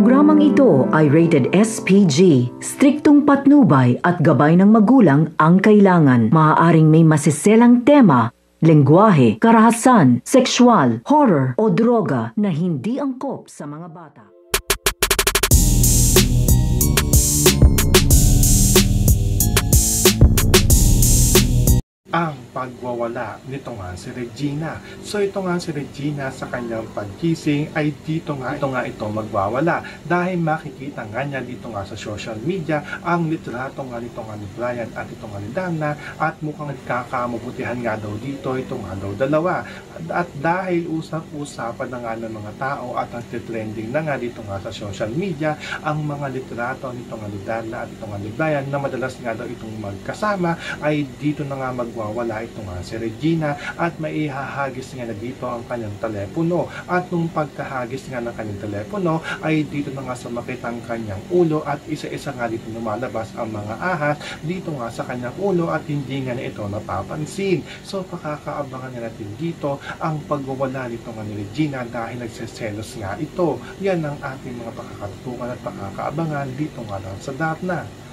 Programang ito ay rated SPG. Striktong patnubay at gabay ng magulang ang kailangan. Maaaring may masiselang tema, lengguwahe, karahasan, sexual, horror o droga na hindi angkop sa mga bata. Ang pagwawala nito nga si Regina. So ito nga si Regina sa kanyang pagkising ay dito nga ito magwawala dahil makikita nga niya dito nga sa social media ang litrato nga nito nga ni Brian at ito nga ni Dana at mukhang nagkakamabutihan nga daw dito ito nga daw dalawa. At dahil usap-usapan na nga ng mga tao at ang trending na nga dito nga sa social media ang mga litrato nito nga ni Dana at ito nga ni Brian na madalas nga daw itong magkasama ay dito na nga magwawala ito nga si Regina at maihahagis nga na dito ang kanyang telepono at nung pagkahagis nga ng kanyang telepono ay dito na nga sumakit ang kanyang ulo at isa-isa nga dito lumalabas ang mga ahas dito nga sa kanyang ulo at hindi nga na ito napapansin. So pakakaabangan nga natin dito ang pagwawala nito nga ni Regina dahil nagseselos nga ito. Yan ang ating mga pakakatutukan at pakakaabangan dito nga lang sa Darna.